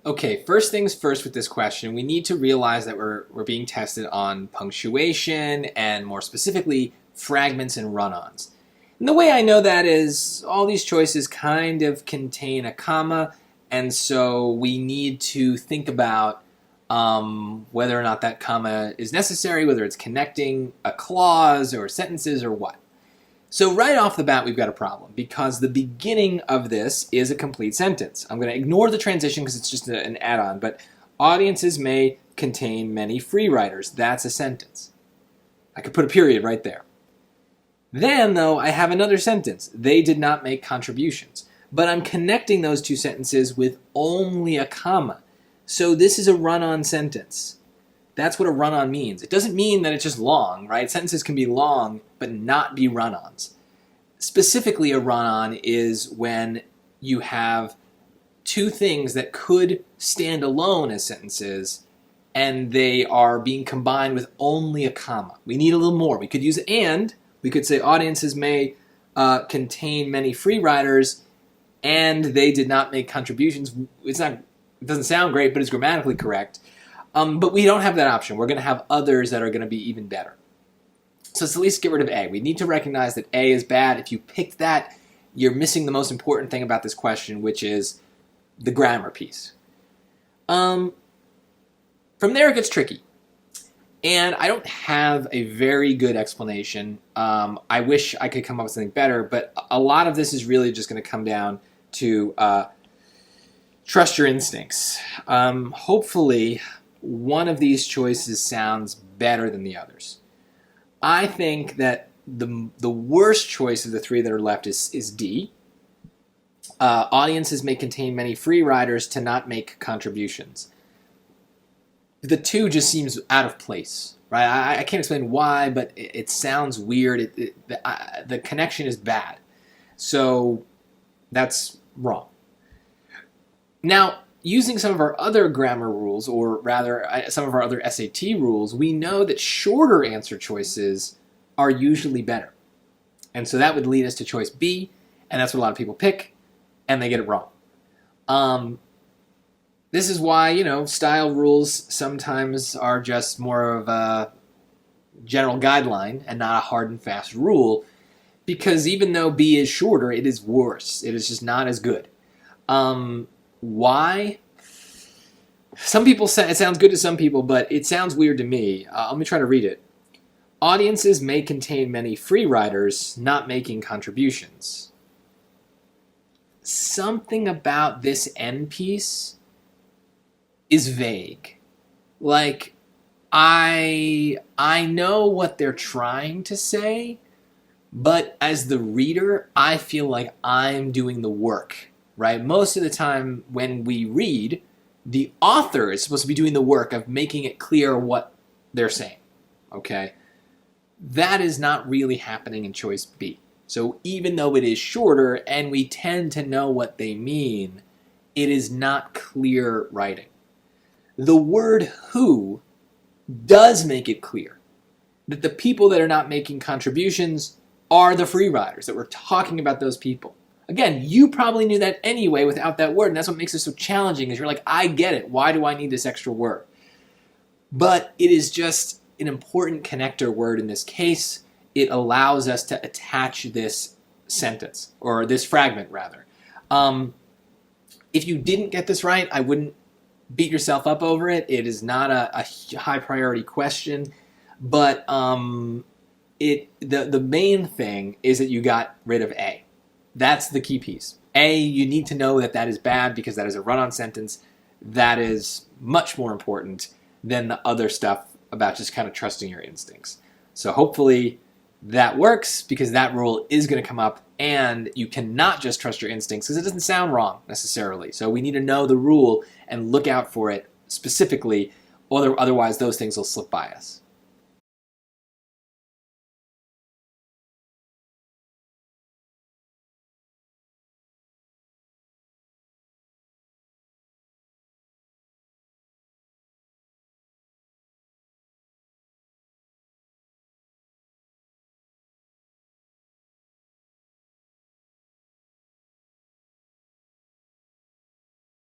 Okay, first things first with this question, we need to realize that we're being tested on punctuation and more specifically fragments and run-ons. And the way I know that is all these choices kind of contain a comma, and so we need to think about whether or not that comma is necessary, whether it's connecting a clause or sentences or what. So right off the bat, we've got a problem because the beginning of this is a complete sentence. I'm going to ignore the transition because it's just an add-on, but audiences may contain many free writers. That's a sentence. I could put a period right there. Then, though, I have another sentence. They did not make contributions. But I'm connecting those two sentences with only a comma. So this is a run-on sentence. That's what a run-on means. It doesn't mean that it's just long, right? Sentences can be long, but not be run-ons. Specifically, a run-on is when you have two things that could stand alone as sentences, and they are being combined with only a comma. We need a little more. We could use and. We could say audiences may contain many free writers, and they did not make contributions. It doesn't sound great, but it's grammatically correct. But we don't have that option. We're going to have others that are going to be even better. So let's at least get rid of A. We need to recognize that A is bad. If you picked that, you're missing the most important thing about this question, which is the grammar piece. From there, it gets tricky. And I don't have a very good explanation. I wish I could come up with something better, but a lot of this is really just going to come down to trust your instincts. Hopefully, one of these choices sounds better than the others. I think that the worst choice of the three that are left is D. Audiences may contain many free writers to not make contributions. The two just seems out of place, right? I can't explain why, but it sounds weird. The connection is bad. So that's wrong. Now, using some of our other grammar rules, or rather some of our other SAT rules, we know that shorter answer choices are usually better. And so that would lead us to choice B, and that's what a lot of people pick, and they get it wrong. This is why, style rules sometimes are just more of a general guideline and not a hard and fast rule, because even though B is shorter, it is worse. It is just not as good. Why? Some people say it sounds good to some people, but it sounds weird to me. Let me try to read it. Audiences may contain many free writers not making contributions. Something about this end piece is vague. Like, I know what they're trying to say, but as the reader, I feel like I'm doing the work, right? Most of the time when we read, the author is supposed to be doing the work of making it clear what they're saying, okay? That is not really happening in choice B. So even though it is shorter and we tend to know what they mean, it is not clear writing. The word who does make it clear that the people that are not making contributions are the free riders, that we're talking about those people. Again, you probably knew that anyway without that word, and that's what makes it so challenging, is you're like, I get it. Why do I need this extra word? But it is just an important connector word in this case. It allows us to attach this sentence, or this fragment, rather. If you didn't get this right, I wouldn't beat yourself up over it. It is not a high priority question, but the main thing is that you got rid of A. That's the key piece. A, you need to know that that is bad because that is a run-on sentence. That is much more important than the other stuff about just kind of trusting your instincts. So hopefully that works, because that rule is going to come up, and you cannot just trust your instincts because it doesn't sound wrong necessarily. So we need to know the rule and look out for it specifically, or otherwise those things will slip by us.